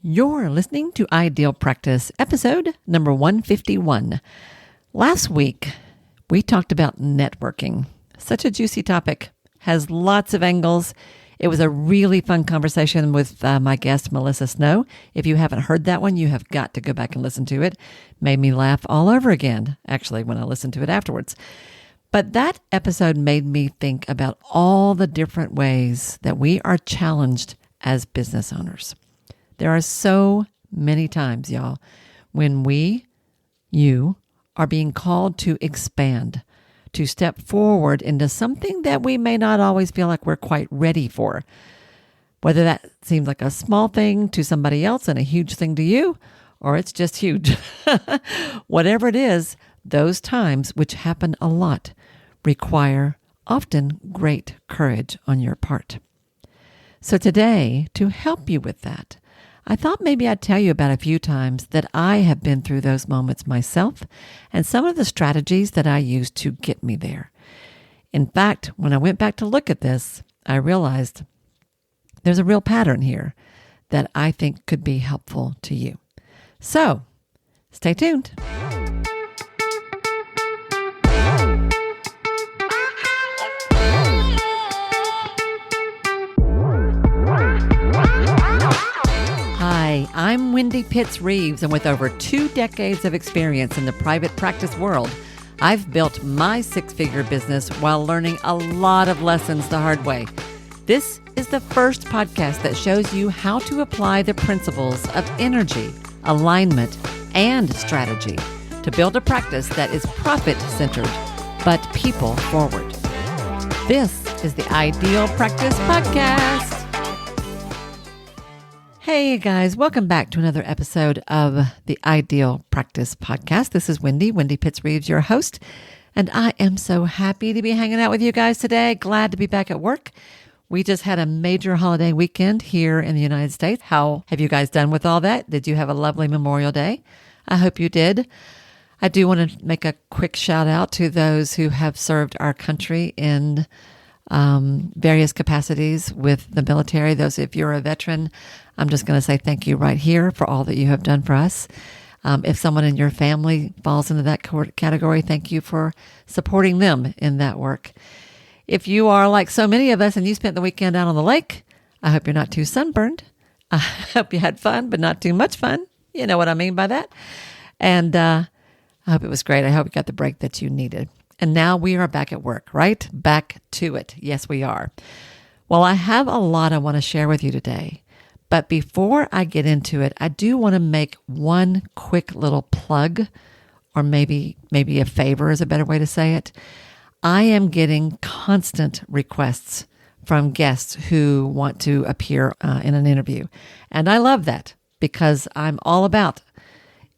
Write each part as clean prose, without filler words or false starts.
You're listening to Ideal Practice, episode number 151. Last week, we talked about networking. Such a juicy topic, has lots of angles. It was a really fun conversation with my guest, Melissa Snow. If you haven't heard that one, you have got to go back and listen to it. Made me laugh all over again, actually, when I listened to it afterwards. But that episode made me think about all the different ways that we are challenged as business owners. There are so many times, y'all, when you are being called to expand, to step forward into something that we may not always feel like we're quite ready for. Whether that seems like a small thing to somebody else and a huge thing to you, or it's just huge. Whatever it is, those times, which happen a lot, require often great courage on your part. So today, to help you with that, I thought maybe I'd tell you about a few times that I have been through those moments myself and some of the strategies that I used to get me there. In fact, when I went back to look at this, I realized there's a real pattern here that I think could be helpful to you. So, stay tuned. Hi, I'm Wendy Pitts-Reeves, and with over 2 decades of experience in the private practice world, I've built my 6-figure business while learning a lot of lessons the hard way. This is the first podcast that shows you how to apply the principles of energy, alignment, and strategy to build a practice that is profit-centered, but people-forward. This is the Ideal Practice Podcast. Hey guys, welcome back to another episode of the Ideal Practice Podcast. This is Wendy Pitts-Reeves, your host, and I am so happy to be hanging out with you guys today. Glad to be back at work. We just had a major holiday weekend here in the United States. How have you guys done with all that? Did you have a lovely Memorial Day? I hope you did. I do want to make a quick shout out to those who have served our country in various capacities with the military. Those, if you're a veteran, I'm just going to say thank you right here for all that you have done for us. If someone in your family falls into that category, thank you for supporting them in that work. If you are like so many of us and you spent the weekend out on the lake, I hope you're not too sunburned. I hope you had fun, but not too much fun. You know what I mean by that. And I hope it was great. I hope you got the break that you needed. And now we are back at work, right? Back to it. Yes, we are. Well, I have a lot I want to share with you today. But before I get into it, I do want to make one quick little plug, or maybe a favor is a better way to say it. I am getting constant requests from guests who want to appear in an interview. And I love that because I'm all about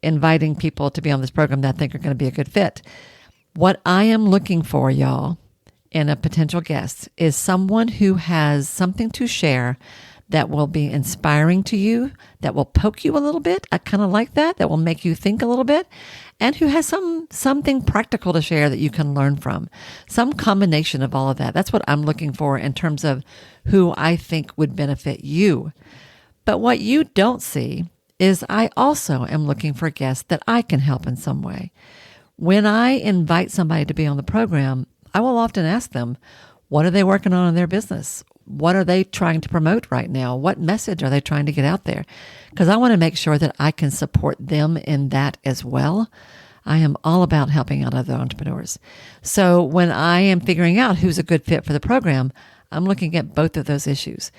inviting people to be on this program that I think are going to be a good fit. What I am looking for, y'all, in a potential guest is someone who has something to share that will be inspiring to you, that will poke you a little bit. I kind of like that will make you think a little bit, and who has something practical to share that you can learn from. Some combination of all of that. That's what I'm looking for in terms of who I think would benefit you. But what you don't see is I also am looking for guests that I can help in some way. When I invite somebody to be on the program, I will often ask them, what are they working on in their business? What are they trying to promote right now? What message are they trying to get out there? Because I want to make sure that I can support them in that as well. I am all about helping out other entrepreneurs. So when I am figuring out who's a good fit for the program, I'm looking at both of those issues.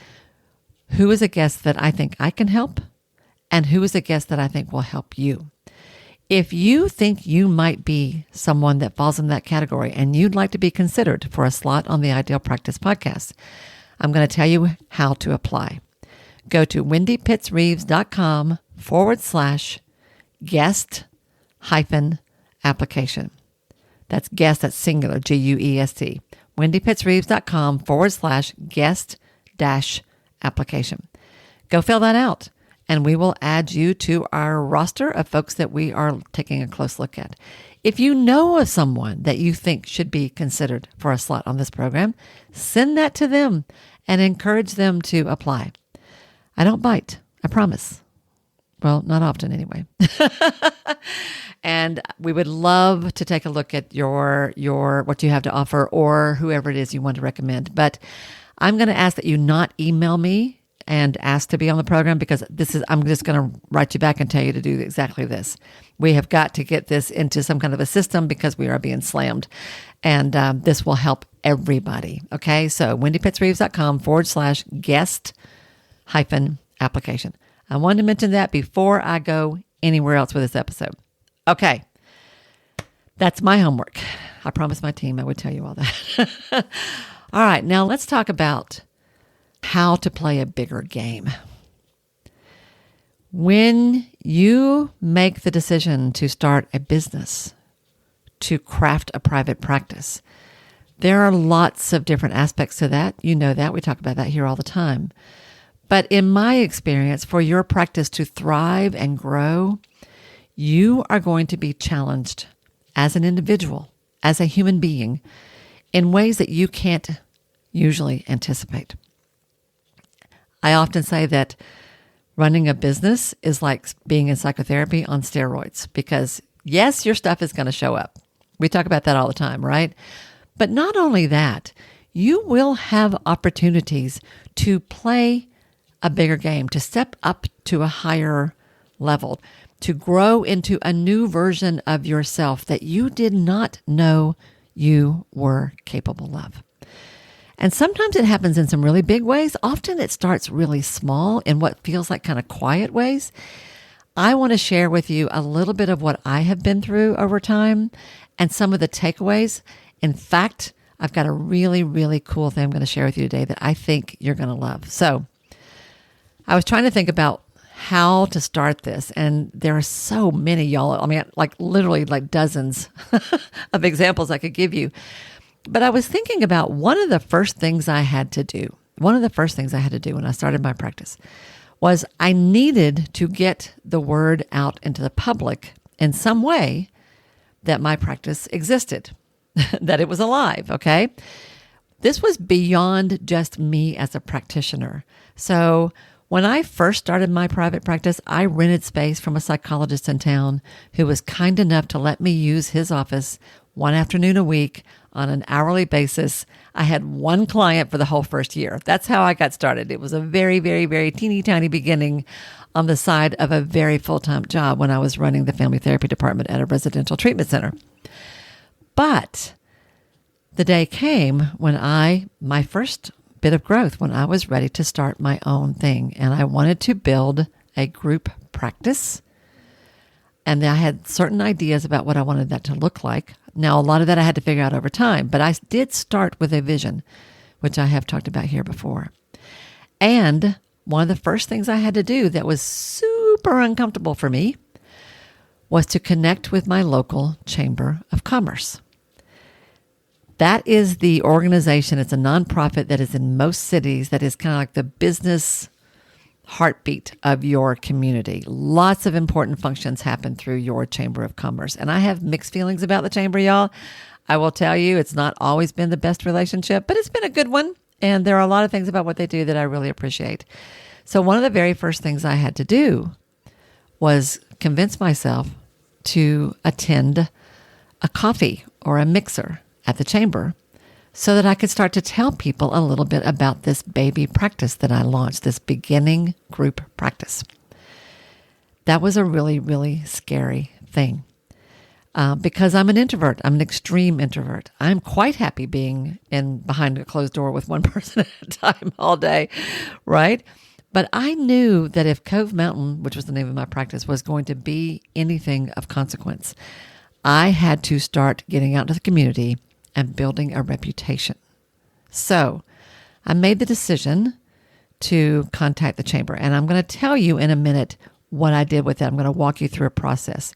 Who is a guest that I think I can help? And who is a guest that I think will help you? If you think you might be someone that falls in that category and you'd like to be considered for a slot on the Ideal Practice Podcast, I'm going to tell you how to apply. Go to wendypittsreeves.com/guest-application. That's guest, that's singular, G-U-E-S-T. wendypittsreeves.com/guest-application. Go fill that out, and we will add you to our roster of folks that we are taking a close look at. If you know of someone that you think should be considered for a slot on this program, send that to them and encourage them to apply. I don't bite, I promise. Well, not often anyway. And we would love to take a look at your what you have to offer or whoever it is you want to recommend. But I'm going to ask that you not email me and ask to be on the program, because I'm just going to write you back and tell you to do exactly this. We have got to get this into some kind of a system because we are being slammed. And this will help everybody. Okay. So wendypittsreeves.com/guest-application. I wanted to mention that before I go anywhere else with this episode. Okay. That's my homework. I promised my team I would tell you all that. All right. Now let's talk about how to play a bigger game. When you make the decision to start a business, to craft a private practice, there are lots of different aspects to that. You know that. We talk about that here all the time. But in my experience, for your practice to thrive and grow, you are going to be challenged as an individual, as a human being, in ways that you can't usually anticipate. I often say that running a business is like being in psychotherapy on steroids, because yes, your stuff is going to show up. We talk about that all the time, right? But not only that, you will have opportunities to play a bigger game, to step up to a higher level, to grow into a new version of yourself that you did not know you were capable of. And sometimes it happens in some really big ways. Often it starts really small in what feels like kind of quiet ways. I want to share with you a little bit of what I have been through over time and some of the takeaways. In fact, I've got a really, really cool thing I'm going to share with you today that I think you're going to love. So I was trying to think about how to start this, and there are so many, y'all. I mean, like literally like dozens of examples I could give you. But I was thinking about one of the first things I had to do. One of the first things I had to do when I started my practice was I needed to get the word out into the public in some way that my practice existed, that it was alive, okay? This was beyond just me as a practitioner. So when I first started my private practice, I rented space from a psychologist in town who was kind enough to let me use his office one afternoon a week on an hourly basis. I had one client for the whole first year. That's how I got started. It was a very, very, very teeny tiny beginning on the side of a very full-time job when I was running the family therapy department at a residential treatment center. But the day came when my first bit of growth, when I was ready to start my own thing. And I wanted to build a group practice. And I had certain ideas about what I wanted that to look like. Now, a lot of that I had to figure out over time, but I did start with a vision, which I have talked about here before. And one of the first things I had to do that was super uncomfortable for me was to connect with my local Chamber of Commerce. That is the organization. It's a nonprofit that is in most cities that is kind of like the business heartbeat of your community. Lots of important functions happen through your Chamber of Commerce. And I have mixed feelings about the Chamber, y'all. I will tell you, it's not always been the best relationship, but it's been a good one. And there are a lot of things about what they do that I really appreciate. So one of the very first things I had to do was convince myself to attend a coffee or a mixer at the Chamber so that I could start to tell people a little bit about this baby practice that I launched, this beginning group practice. That was a really, really scary thing because I'm an introvert. I'm an extreme introvert. I'm quite happy being behind a closed door with one person at a time all day, right? But I knew that if Cove Mountain, which was the name of my practice, was going to be anything of consequence, I had to start getting out into the community and building a reputation. So I made the decision to contact the Chamber. And I'm going to tell you in a minute what I did with that. I'm going to walk you through a process.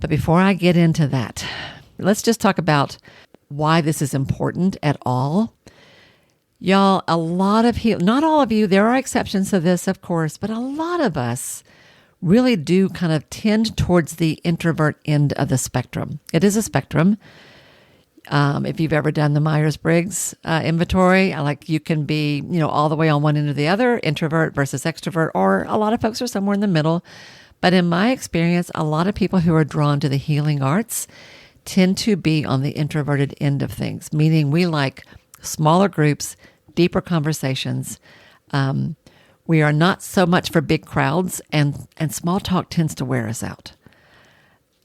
But before I get into that, let's just talk about why this is important at all. Y'all, a lot of you, not all of you, there are exceptions to this, of course, but a lot of us really do kind of tend towards the introvert end of the spectrum. It is a spectrum. If you've ever done the Myers-Briggs inventory, you can be, all the way on one end or the other, introvert versus extrovert, or a lot of folks are somewhere in the middle. But in my experience, a lot of people who are drawn to the healing arts tend to be on the introverted end of things, meaning we like smaller groups, deeper conversations. We are not so much for big crowds, and small talk tends to wear us out.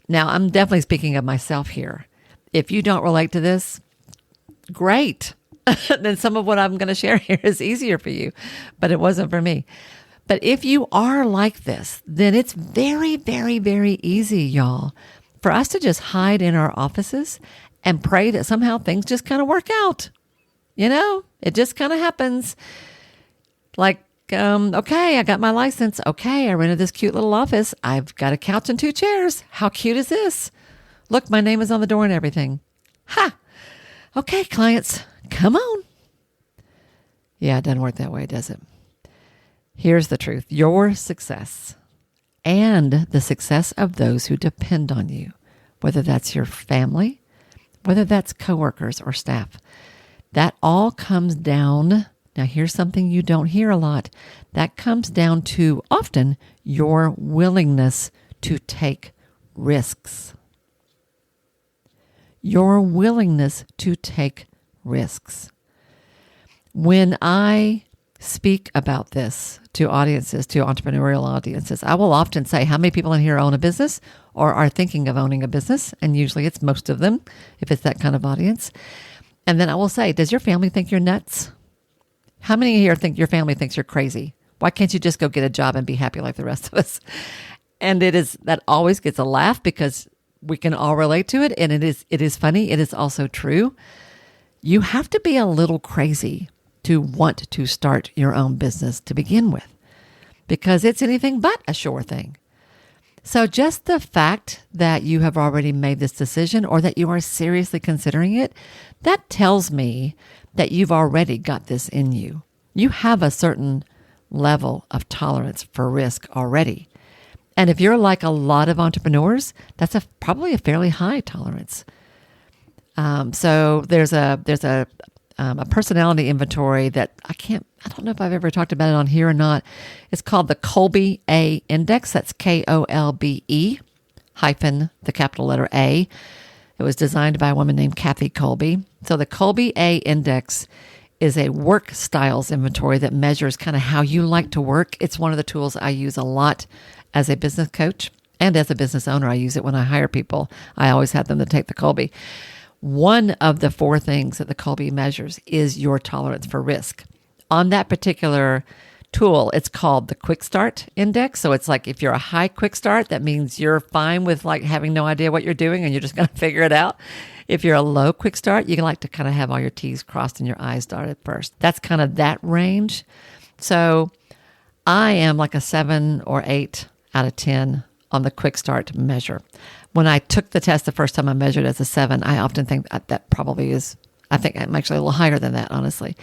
Now, I'm definitely speaking of myself here. If you don't relate to this, great. Then some of what I'm going to share here is easier for you, but it wasn't for me. But if you are like this, then it's very, very, very easy, y'all, for us to just hide in our offices and pray that somehow things just kind of work out. It just kind of happens. Okay, I got my license. Okay, I rented this cute little office. I've got a couch and 2 chairs. How cute is this? Look, my name is on the door and everything. Ha! Okay, clients, come on. Yeah, it doesn't work that way, does it? Here's the truth. Your success and the success of those who depend on you, whether that's your family, whether that's coworkers or staff, that all comes down. Now, here's something you don't hear a lot. That comes down to often your willingness to take risks. Your willingness to take risks. When I speak about this to audiences, to entrepreneurial audiences, I will often say, how many people in here own a business or are thinking of owning a business? And usually it's most of them, if it's that kind of audience. And then I will say, does your family think you're nuts? How many here think your family thinks you're crazy? Why can't you just go get a job and be happy like the rest of us? And that always gets a laugh because we can all relate to it. And it is funny. It is also true. You have to be a little crazy to want to start your own business to begin with, because it's anything but a sure thing. So just the fact that you have already made this decision or that you are seriously considering it, that tells me that you've already got this in you. You have a certain level of tolerance for risk already. And if you're like a lot of entrepreneurs, that's probably a fairly high tolerance. So there's a personality inventory that I don't know if I've ever talked about it on here or not. It's called the Kolbe A Index. That's KOLBE hyphen the capital letter A. It was designed by a woman named Kathy Kolbe. So the Kolbe A Index is a work styles inventory that measures kind of how you like to work. It's one of the tools I use a lot as a business coach and as a business owner. I use it when I hire people. I always have them to take the Kolbe. One of the 4 things that the Kolbe measures is your tolerance for risk. On that particular tool, it's called the Quick Start Index. So it's like if you're a high quick start, that means you're fine with having no idea what you're doing and you're just going to figure it out. If you're a low quick start, you like to kind of have all your T's crossed and your I's dotted first. That's kind of that range. So I am like a 7 or 8 out of 10 on the quick start measure. When I took the test the first time, I measured as a 7. I often think that probably is, I think I'm actually a little higher than that, honestly.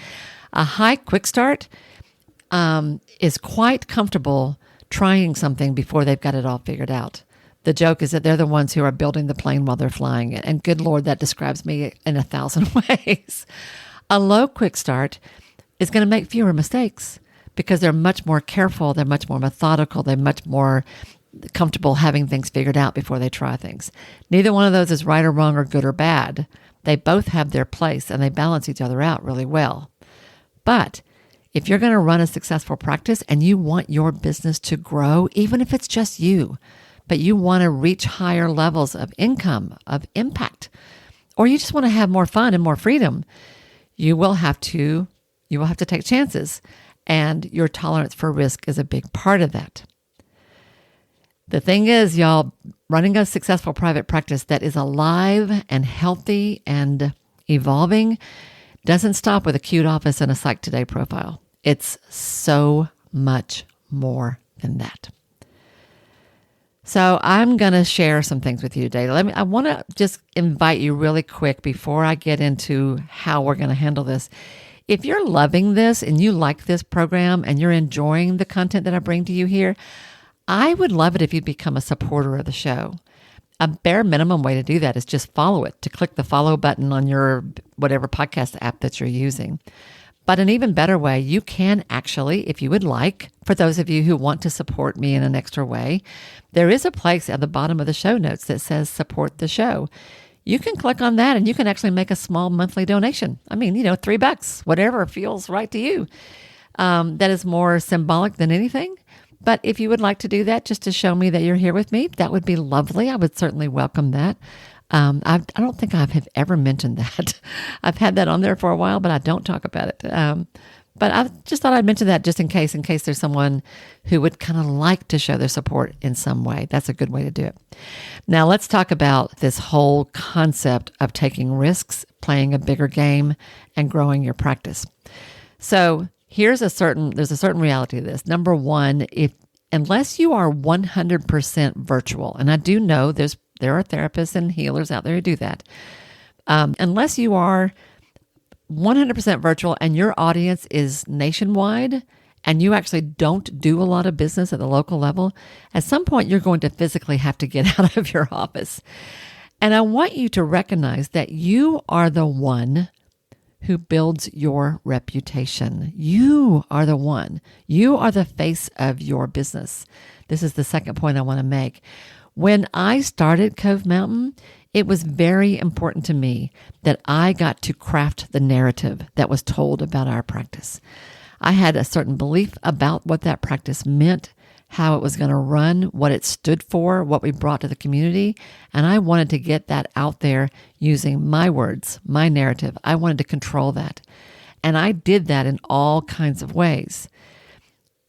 A high quick start is quite comfortable trying something before they've got it all figured out. The joke is that they're the ones who are building the plane while they're flying it. And good Lord, that describes me in 1,000 ways. A low quick start is going to make fewer mistakes because they're much more careful. They're much more methodical. They're much more comfortable having things figured out before they try things. Neither one of those is right or wrong or good or bad. They both have their place and they balance each other out really well. But if you're going to run a successful practice and you want your business to grow, even if it's just you, but you want to reach higher levels of income, of impact, or you just want to have more fun and more freedom, you will have to take chances. And your tolerance for risk is a big part of that. The thing is, y'all, running a successful private practice that is alive and healthy and evolving doesn't stop with a cute office and a Psych Today profile. It's so much more than that. So I'm going to share some things with you today. I want to just invite you really quick before I get into how we're going to handle this. If you're loving this and you like this program and you're enjoying the content that I bring to you here, I would love it if you'd become a supporter of the show. A bare minimum way to do that is just follow it, to click the follow button on your whatever podcast app that you're using. But an even better way, you can actually, if you would like, for those of you who want to support me in an extra way, there is a place at the bottom of the show notes that says support the show. You can click on that and you can actually make a small monthly donation. I mean, $3, whatever feels right to you. That is more symbolic than anything. But if you would like to do that just to show me that you're here with me, that would be lovely. I would certainly welcome that. I don't think I have ever mentioned that. I've had that on there for a while, but I don't talk about it. But I just thought I'd mention that just in case there's someone who would kind of like to show their support in some way. That's a good way to do it. Now let's talk about this whole concept of taking risks, playing a bigger game, and growing your practice. So there's a certain reality to this. Number one, unless you are 100% virtual, and I do know there are therapists and healers out there who do that. Unless you are 100% virtual and your audience is nationwide and you actually don't do a lot of business at the local level, at some point you're going to physically have to get out of your office. And I want you to recognize that you are the one who builds your reputation. You are the one. You are the face of your business. This is the second point I want to make. When I started Cove Mountain, it was very important to me that I got to craft the narrative that was told about our practice. I had a certain belief about what that practice meant, how it was going to run, what it stood for, what we brought to the community, and I wanted to get that out there using my words, my narrative. I wanted to control that. And I did that in all kinds of ways.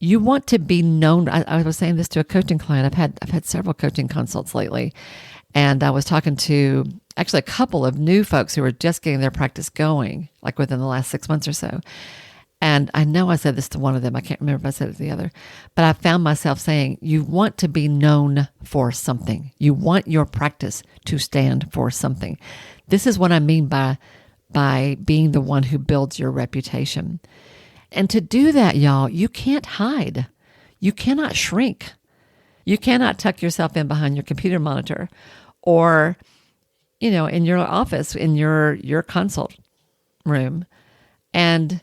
You want to be known. I was saying this to a coaching client. I've had several coaching consults lately, and I was talking to actually a couple of new folks who were just getting their practice going, like within the last 6 months or so. And I know I said this to one of them. I can't remember if I said it to the other, but I found myself saying, you want to be known for something. You want your practice to stand for something. This is what I mean by being the one who builds your reputation. And to do that, y'all, you can't hide. You cannot shrink. You cannot tuck yourself in behind your computer monitor or, in your office, in your consult room and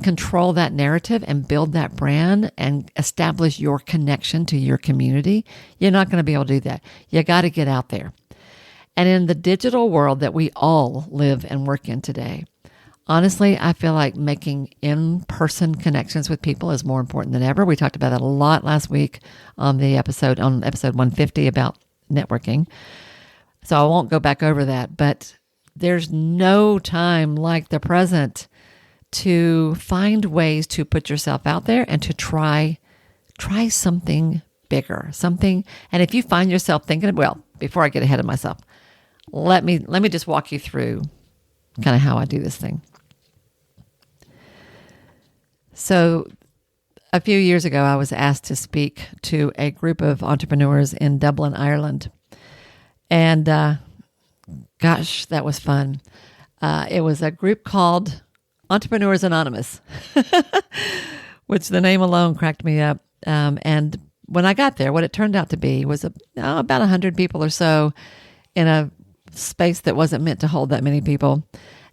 control that narrative and build that brand and establish your connection to your community. You're not going to be able to do that. You got to get out there. And in the digital world that we all live and work in today, honestly, I feel like making in-person connections with people is more important than ever. We talked about that a lot last week on episode 150 about networking. So I won't go back over that, but there's no time like the present to find ways to put yourself out there and to try something bigger, something. And if you find yourself thinking, well, before I get ahead of myself, let me just walk you through kind of how I do this thing. So a few years ago, I was asked to speak to a group of entrepreneurs in Dublin, Ireland. And gosh, that was fun. It was a group called Entrepreneurs Anonymous, which the name alone cracked me up. And when I got there, what it turned out to be was about 100 people or so in a space that wasn't meant to hold that many people.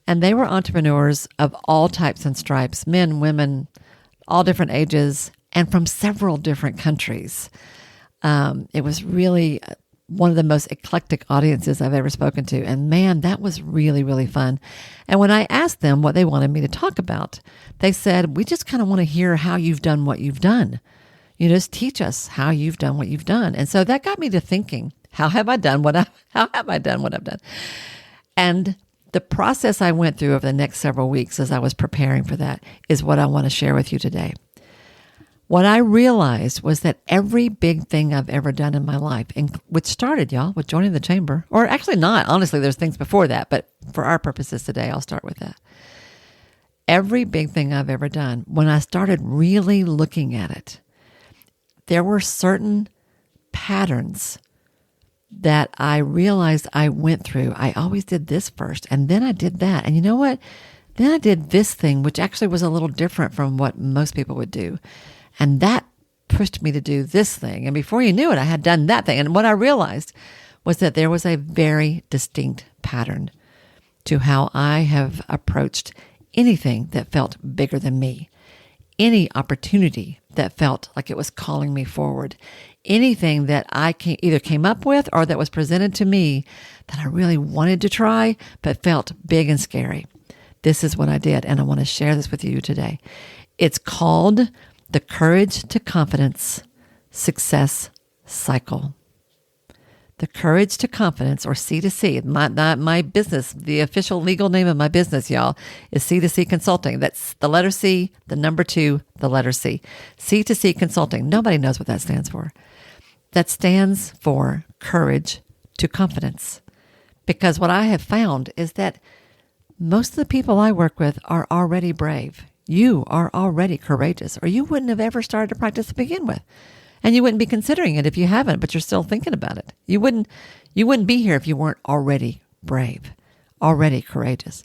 And they were entrepreneurs of all types and stripes, men, women, all different ages, and from several different countries. It was really one of the most eclectic audiences I've ever spoken to. And man, that was really, really fun. And when I asked them what they wanted me to talk about, they said, we just kind of want to hear how you've done what you've done. You just teach us how you've done what you've done. And so that got me to thinking, how have I done what I've done? And the process I went through over the next several weeks as I was preparing for that is what I want to share with you today. What I realized was that every big thing I've ever done in my life, and which started, y'all, with joining the chamber, or actually not, honestly, there's things before that, but for our purposes today, I'll start with that. Every big thing I've ever done, when I started really looking at it, there were certain patterns that I realized I went through. I always did this first, and then I did that. And you know what? Then I did this thing, which actually was a little different from what most people would do. And that pushed me to do this thing. And before you knew it, I had done that thing. And what I realized was that there was a very distinct pattern to how I have approached anything that felt bigger than me, any opportunity that felt like it was calling me forward, anything that I either came up with or that was presented to me that I really wanted to try but felt big and scary. This is what I did, and I want to share this with you today. It's called the Courage to Confidence Success Cycle. The Courage to Confidence, or C2C. My business, the official legal name of my business, y'all, is C2C Consulting. That's the letter C, the number 2, the letter C. C2C Consulting. Nobody knows what that stands for. That stands for Courage to Confidence. Because what I have found is that most of the people I work with are already brave. You are already courageous, or you wouldn't have ever started to practice to begin with. And you wouldn't be considering it if you haven't, but you're still thinking about it. You wouldn't be here if you weren't already brave, already courageous.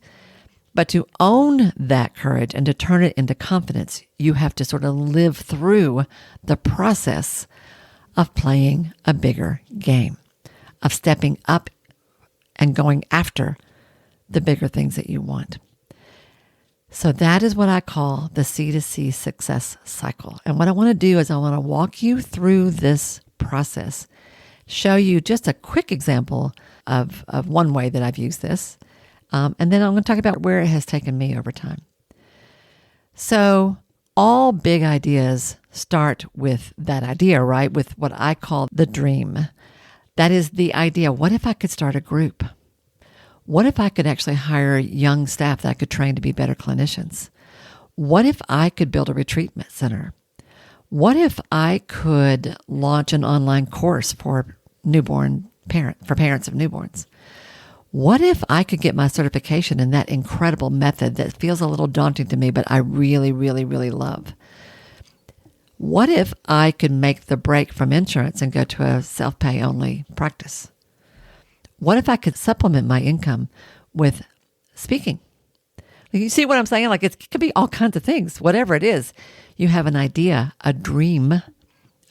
But to own that courage and to turn it into confidence, you have to sort of live through the process of playing a bigger game, of stepping up and going after the bigger things that you want. So that is what I call the C2C success cycle. And what I want to do is I want to walk you through this process, show you just a quick example of one way that I've used this. And then I'm going to talk about where it has taken me over time. So all big ideas start with that idea, right? With what I call the dream. That is the idea. What if I could start a group? What if I could actually hire young staff that I could train to be better clinicians? What if I could build a retreat center? What if I could launch an online course for parents of newborns? What if I could get my certification in that incredible method that feels a little daunting to me, but I really, really, really love? What if I could make the break from insurance and go to a self-pay only practice? What if I could supplement my income with speaking? You see what I'm saying? Like it could be all kinds of things, whatever it is. You have an idea, a dream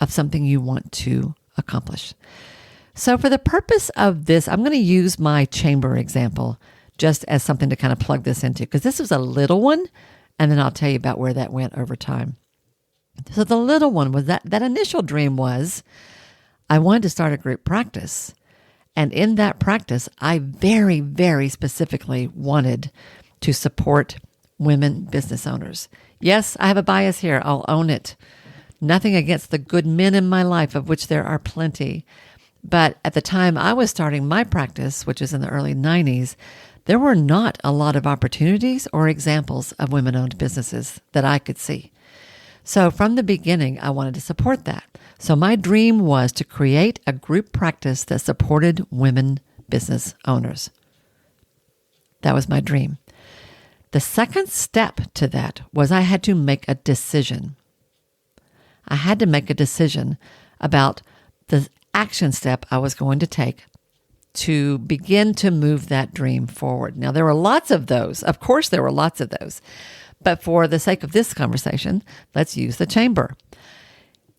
of something you want to accomplish. So for the purpose of this, I'm going to use my chamber example just as something to kind of plug this into, because this was a little one, and then I'll tell you about where that went over time. So the little one was that initial dream was I wanted to start a group practice. And in that practice, I very, very specifically wanted to support women business owners. Yes, I have a bias here. I'll own it. Nothing against the good men in my life, of which there are plenty. But at the time I was starting my practice, which is in the early 90s, there were not a lot of opportunities or examples of women-owned businesses that I could see. So from the beginning, I wanted to support that. So my dream was to create a group practice that supported women business owners. That was my dream. The second step to that was I had to make a decision. I had to make a decision about the action step I was going to take to begin to move that dream forward. Now, there were lots of those. Of course, there were lots of those. But for the sake of this conversation, let's use the chamber.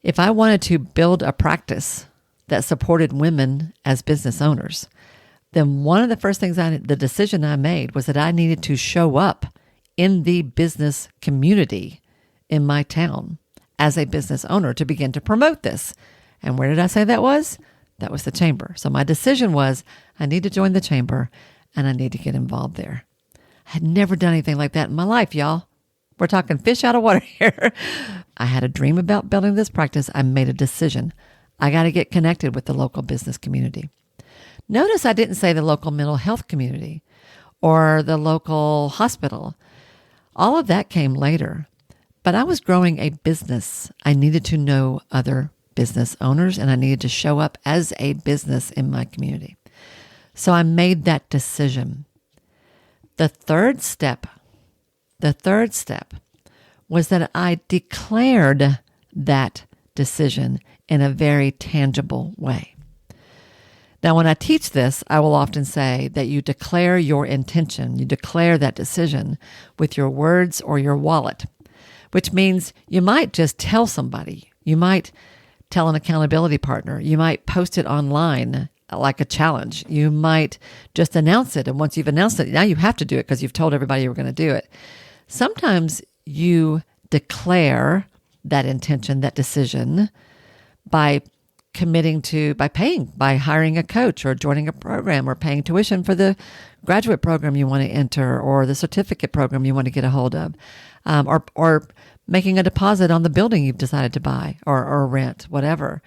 If I wanted to build a practice that supported women as business owners, then one of the first things the decision I made was that I needed to show up in the business community in my town as a business owner to begin to promote this. And where did I say that was? That was the chamber. So my decision was I need to join the chamber and I need to get involved there. I had never done anything like that in my life, y'all. We're talking fish out of water here. I had a dream about building this practice. I made a decision. I got to get connected with the local business community. Notice I didn't say the local mental health community or the local hospital. All of that came later. But I was growing a business. I needed to know other business owners and I needed to show up as a business in my community. So I made that decision. The third step was that I declared that decision in a very tangible way. Now, when I teach this, I will often say that you declare your intention, you declare that decision with your words or your wallet, which means you might just tell somebody, you might tell an accountability partner, you might post it online like a challenge. You might just announce it. And once you've announced it, now you have to do it because you've told everybody you were going to do it. Sometimes you declare that intention, that decision by by hiring a coach or joining a program or paying tuition for the graduate program you want to enter or the certificate program you want to get a hold of, or making a deposit on the building you've decided to buy or rent, whatever.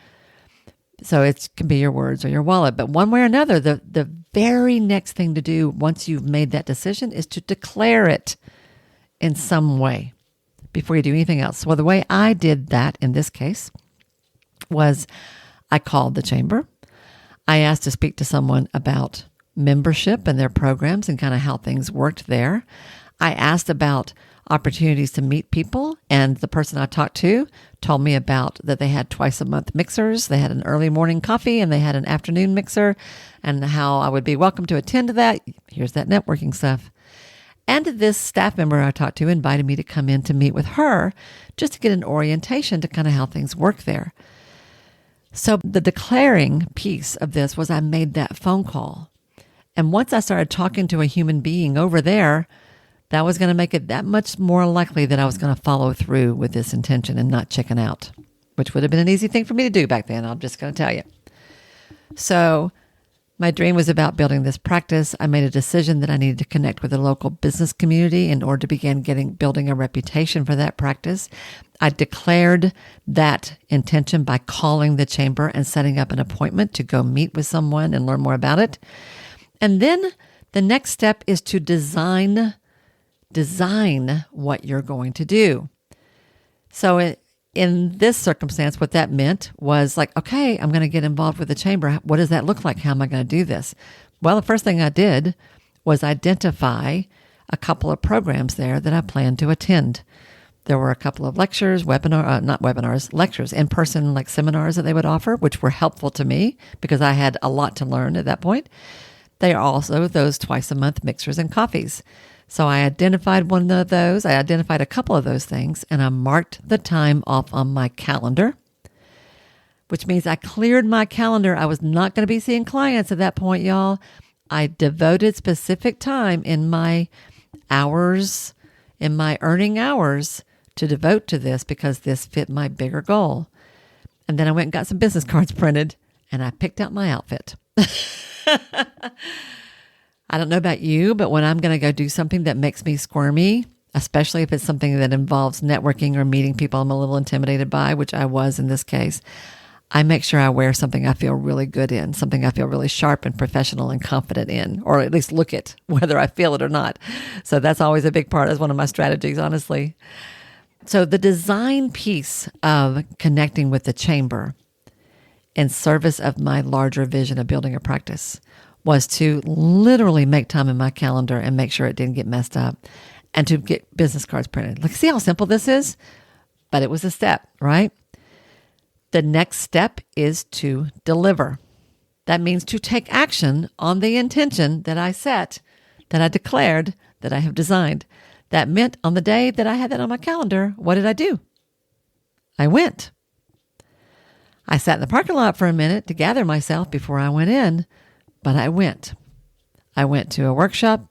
So it can be your words or your wallet. But one way or another, the very next thing to do once you've made that decision is to declare it in some way before you do anything else. Well, the way I did that in this case was I called the chamber. I asked to speak to someone about membership and their programs and kind of how things worked there. I asked about opportunities to meet people, and the person I talked to told me about that they had twice a month mixers. They had an early morning coffee and they had an afternoon mixer, and how I would be welcome to attend to that. Here's that networking stuff. And this staff member I talked to invited me to come in to meet with her just to get an orientation to kind of how things work there. So the declaring piece of this was I made that phone call. And once I started talking to a human being over there, that was going to make it that much more likely that I was going to follow through with this intention and not chicken out, which would have been an easy thing for me to do back then. I'm just going to tell you. So my dream was about building this practice. I made a decision that I needed to connect with the local business community in order to begin building a reputation for that practice. I declared that intention by calling the chamber and setting up an appointment to go meet with someone and learn more about it. And then the next step is to design what you're going to do. So in this circumstance, what that meant was like, okay, I'm going to get involved with the chamber. What does that look like? How am I going to do this? Well, the first thing I did was identify a couple of programs there that I planned to attend. There were a couple of lectures, lectures, in-person like seminars that they would offer, which were helpful to me because I had a lot to learn at that point. They are also those twice a month mixers and coffees. So I identified one of those. I identified a couple of those things, and I marked the time off on my calendar, which means I cleared my calendar. I was not going to be seeing clients at that point, y'all. I devoted specific time in my hours, in my earning hours, to devote to this because this fit my bigger goal. And then I went and got some business cards printed, and I picked out my outfit. I don't know about you, but when I'm going to go do something that makes me squirmy, especially if it's something that involves networking or meeting people I'm a little intimidated by, which I was in this case, I make sure I wear something I feel really good in, something I feel really sharp and professional and confident in, or at least look it, whether I feel it or not. So that's always a big part. That's one of my strategies, honestly. So the design piece of connecting with the chamber in service of my larger vision of building a practice was to literally make time in my calendar and make sure it didn't get messed up and to get business cards printed. Like, see how simple this is? But it was a step, right? The next step is to deliver. That means to take action on the intention that I set, that I declared, that I have designed. That meant on the day that I had that on my calendar, what did I do? I went. I sat in the parking lot for a minute to gather myself before I went in, but I went. I went to a workshop.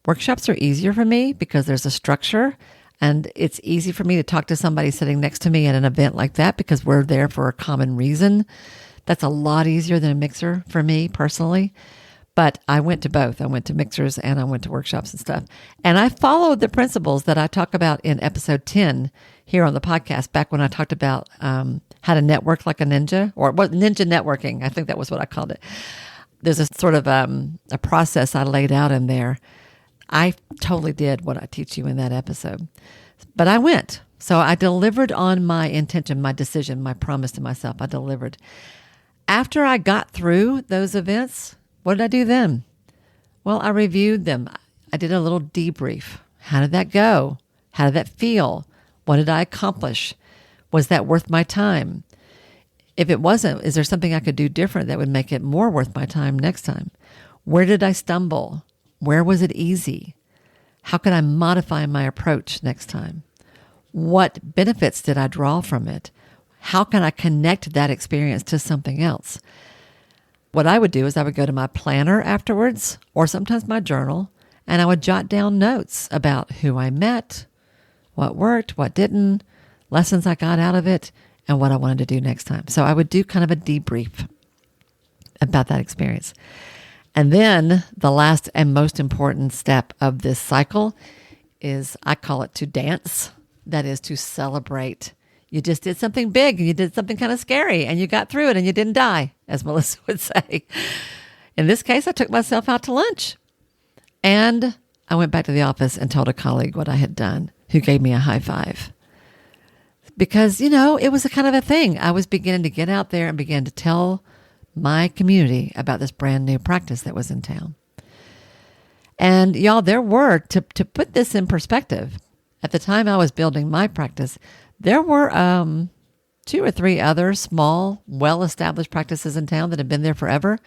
Workshops are easier for me because there's a structure, and it's easy for me to talk to somebody sitting next to me at an event like that because we're there for a common reason. That's a lot easier than a mixer for me personally. But I went to both. I went to mixers and I went to workshops and stuff. And I followed the principles that I talk about in episode 10 here on the podcast, back when I talked about how to network like a ninja, or what ninja networking. I think that was what I called it. There's a sort of a process I laid out in there. I totally did what I teach you in that episode. But I went. So I delivered on my intention, my decision, my promise to myself. I delivered. After I got through those events, what did I do then? Well, I reviewed them. I did a little debrief. How did that go? How did that feel? What did I accomplish? Was that worth my time? If it wasn't, is there something I could do different that would make it more worth my time next time? Where did I stumble? Where was it easy? How could I modify my approach next time? What benefits did I draw from it? How can I connect that experience to something else? What I would do is I would go to my planner afterwards, or sometimes my journal, and I would jot down notes about who I met, what worked, what didn't, lessons I got out of it, and what I wanted to do next time. So I would do kind of a debrief about that experience. And then the last and most important step of this cycle is, I call it to dance. That is to celebrate. You just did something big, and you did something kind of scary, and you got through it, and you didn't die, as Melissa would say. In this case, I took myself out to lunch, and I went back to the office and told a colleague what I had done, who gave me a high five. Because, it was a kind of a thing. I was beginning to get out there and begin to tell my community about this brand new practice that was in town. And y'all, there were, to put this in perspective, at the time I was building my practice, there were 2 or 3 other small, well-established practices in town that had been there forever.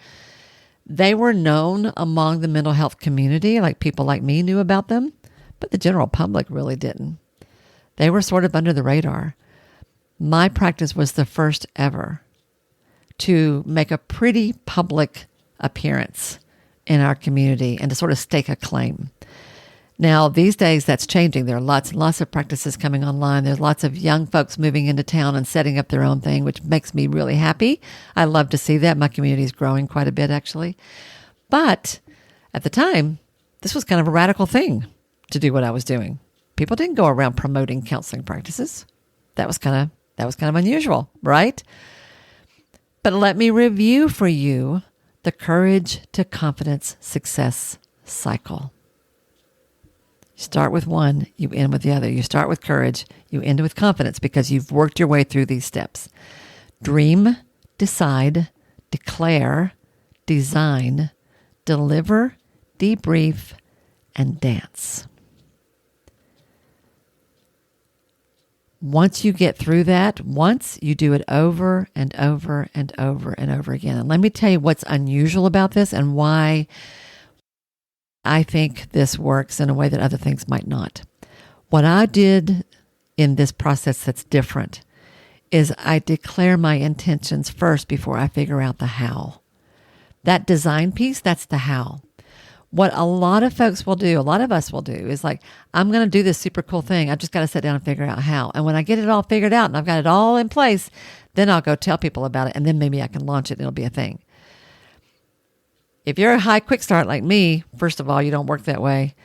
They were known among the mental health community, like people like me knew about them, but the general public really didn't. They were sort of under the radar. My practice was the first ever to make a pretty public appearance in our community and to sort of stake a claim. Now, these days, that's changing. There are lots and lots of practices coming online. There's lots of young folks moving into town and setting up their own thing, which makes me really happy. I love to see that. My community is growing quite a bit, actually. But at the time, this was kind of a radical thing to do what I was doing. People didn't go around promoting counseling practices. That was kind of unusual, right? But let me review for you the Courage to Confidence Success cycle. You start with one, you end with the other. You start with courage, you end with confidence, because you've worked your way through these steps. Dream, decide, declare, design, deliver, debrief, and dance. Once you get through that, once you do it over and over and over and over again. And let me tell you what's unusual about this and why I think this works in a way that other things might not. What I did in this process that's different is I declare my intentions first before I figure out the how. That design piece, that's the how. What a lot of folks will do, a lot of us will do, is like, I'm going to do this super cool thing. I've just got to sit down and figure out how. And when I get it all figured out and I've got it all in place, then I'll go tell people about it, and then maybe I can launch it and it'll be a thing. If you're a high quick start like me, first of all, you don't work that way.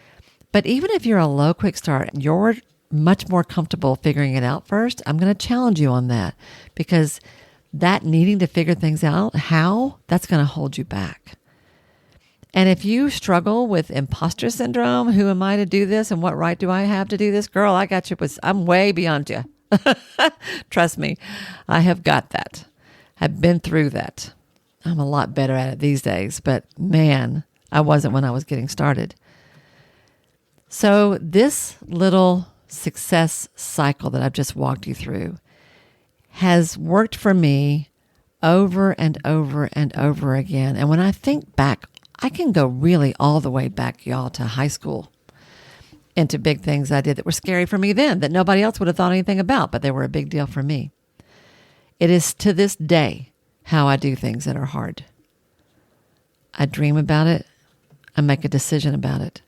But even if you're a low quick start, you're much more comfortable figuring it out first. I'm going to challenge you on that, because that needing to figure things out, how, that's going to hold you back. And if you struggle with imposter syndrome, who am I to do this and what right do I have to do this? Girl, I got you. I'm way beyond you. Trust me, I have got that. I've been through that. I'm a lot better at it these days, but man, I wasn't when I was getting started. So this little success cycle that I've just walked you through has worked for me over and over and over again. And when I think back, I can go really all the way back, y'all, to high school, into big things I did that were scary for me then, that nobody else would have thought anything about, but they were a big deal for me. It is to this day how I do things that are hard. I dream about it. I make a decision about it.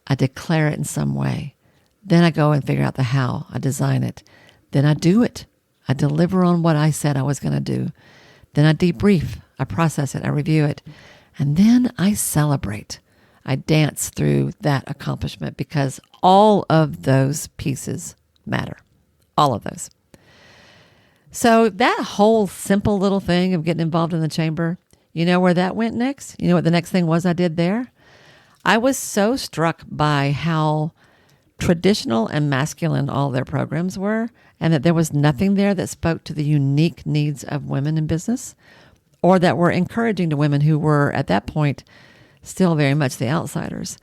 I declare it in some way. Then I go and figure out the how. I design it. Then I do it. I deliver on what I said I was going to do. Then I debrief. I process it. I review it. And then I celebrate. I dance through that accomplishment, because all of those pieces matter. All of those. So that whole simple little thing of getting involved in the chamber, you know where that went next? You know what the next thing was I did there? I was so struck by how traditional and masculine all their programs were, and that there was nothing there that spoke to the unique needs of women in business, or that were encouraging to women who were, at that point, still very much the outsiders.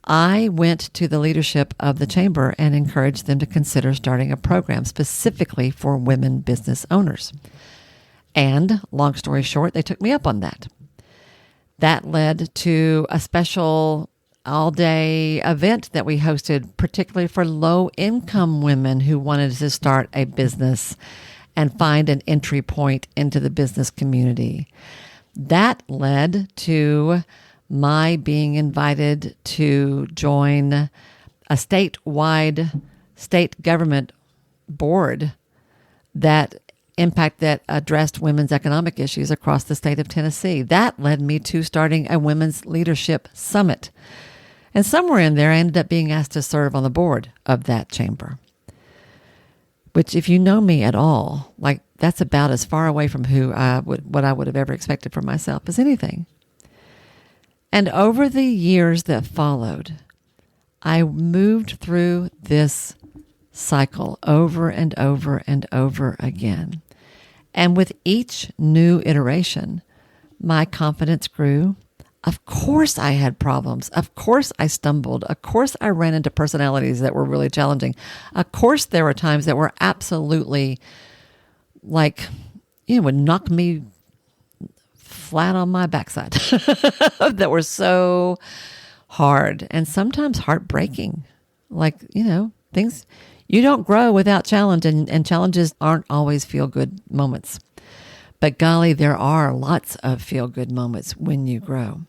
I went to the leadership of the chamber and encouraged them to consider starting a program specifically for women business owners. And, long story short, they took me up on that. That led to a special all-day event that we hosted, particularly for low-income women who wanted to start a business and find an entry point into the business community. That led to my being invited to join a statewide state government board that addressed women's economic issues across the state of Tennessee. That led me to starting a women's leadership summit. And somewhere in there, I ended up being asked to serve on the board of that chamber, which, if you know me at all, like, that's about as far away from what I would have ever expected for myself as anything. And over the years that followed, I moved through this cycle over and over and over again. And with each new iteration, my confidence grew. Of course I had problems. Of course I stumbled. Of course I ran into personalities that were really challenging. Of course there were times that were absolutely would knock me flat on my backside that were so hard and sometimes heartbreaking. Things, you don't grow without challenge, and challenges aren't always feel-good moments. But golly, there are lots of feel-good moments when you grow.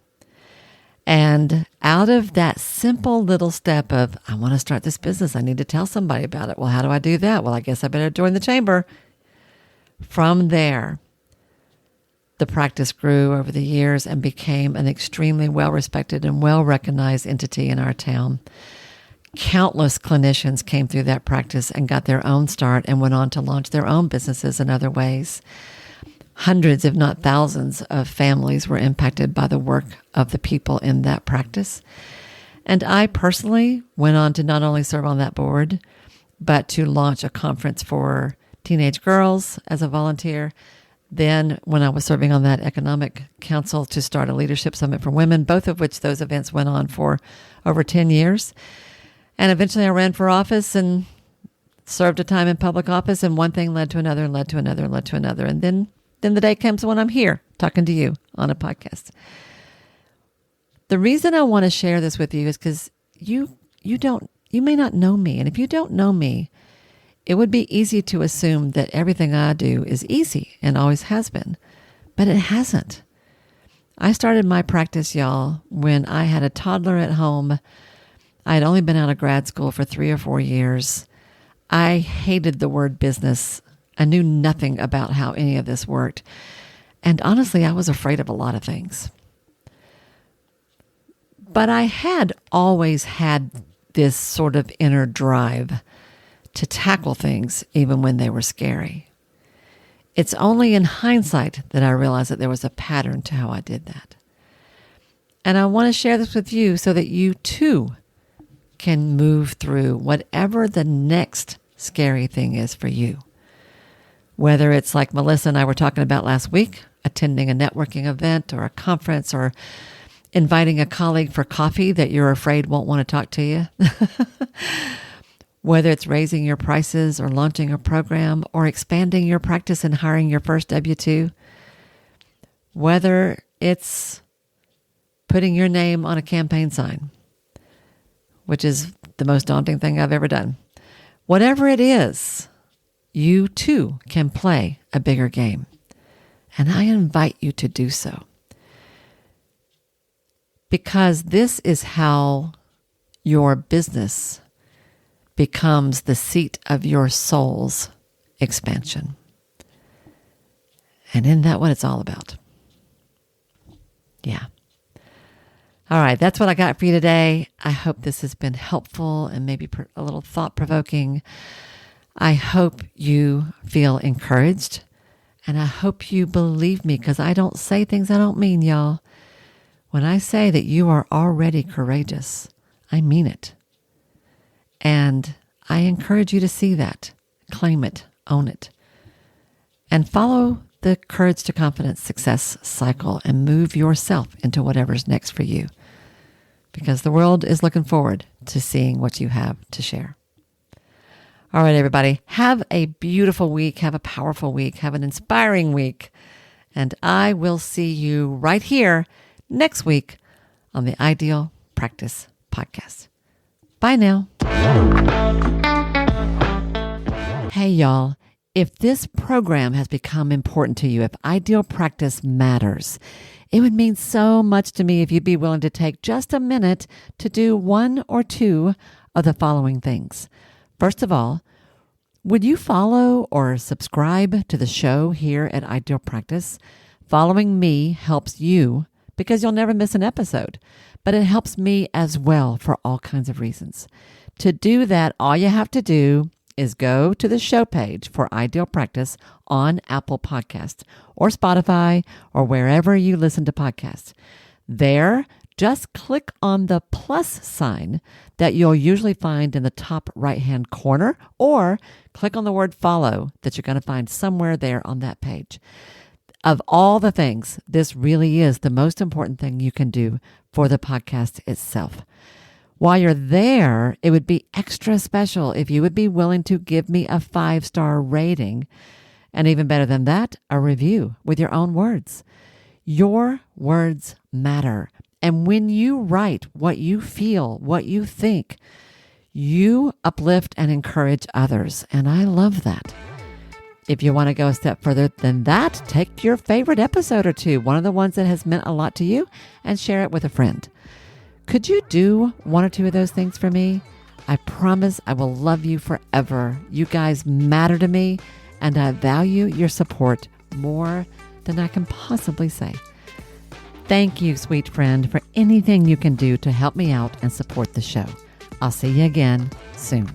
And out of that simple little step of, I want to start this business, I need to tell somebody about it. Well, how do I do that? Well, I guess I better join the chamber. From there, the practice grew over the years and became an extremely well-respected and well-recognized entity in our town. Countless clinicians came through that practice and got their own start and went on to launch their own businesses in other ways. Hundreds, if not thousands, of families were impacted by the work of the people in that practice. And I personally went on to not only serve on that board, but to launch a conference for teenage girls as a volunteer. Then, when I was serving on that economic council, to start a leadership summit for women, both of which those events went on for over 10 years. And eventually I ran for office and served a time in public office, and one thing led to another and led to another and led to another. And then the day comes when I'm here talking to you on a podcast. The reason I want to share this with you is because you may not know me. And if you don't know me, it would be easy to assume that everything I do is easy and always has been, but it hasn't. I started my practice, y'all, when I had a toddler at home. I had only been out of grad school for 3 or 4 years. I hated the word business. I knew nothing about how any of this worked. And honestly, I was afraid of a lot of things. But I had always had this sort of inner drive to tackle things even when they were scary. It's only in hindsight that I realized that there was a pattern to how I did that. And I want to share this with you so that you too can move through whatever the next scary thing is for you. Whether it's like Melissa and I were talking about last week, attending a networking event or a conference, or inviting a colleague for coffee that you're afraid won't want to talk to you. Whether it's raising your prices or launching a program or expanding your practice and hiring your first W-2. Whether it's putting your name on a campaign sign, which is the most daunting thing I've ever done. Whatever it is, you too can play a bigger game. And I invite you to do so. Because this is how your business becomes the seat of your soul's expansion. And isn't that what it's all about? Yeah. All right, that's what I got for you today. I hope this has been helpful and maybe a little thought-provoking. I hope you feel encouraged, and I hope you believe me, because I don't say things I don't mean, y'all. When I say that you are already courageous, I mean it. And I encourage you to see that, claim it, own it, and follow the Courage to Confidence success cycle and move yourself into whatever's next for you, because the world is looking forward to seeing what you have to share. All right, everybody, have a beautiful week, have a powerful week, have an inspiring week, and I will see you right here next week on the Ideal Practice Podcast. Bye now. Hey, y'all. If this program has become important to you, if ideal practice matters, it would mean so much to me if you'd be willing to take just a minute to do one or two of the following things. First of all, would you follow or subscribe to the show here at Ideal Practice? Following me helps you because you'll never miss an episode, but it helps me as well for all kinds of reasons. To do that, all you have to do is go to the show page for Ideal Practice on Apple Podcasts or Spotify or wherever you listen to podcasts. There, just click on the plus sign that you'll usually find in the top right-hand corner, or click on the word follow that you're going to find somewhere there on that page. Of all the things, this really is the most important thing you can do for the podcast itself. While you're there, it would be extra special if you would be willing to give me a 5-star rating, and even better than that, a review with your own words. Your words matter. And when you write what you feel, what you think, you uplift and encourage others. And I love that. If you want to go a step further than that, take your favorite episode or two, one of the ones that has meant a lot to you, and share it with a friend. Could you do one or two of those things for me? I promise I will love you forever. You guys matter to me, and I value your support more than I can possibly say. Thank you, sweet friend, for anything you can do to help me out and support the show. I'll see you again soon.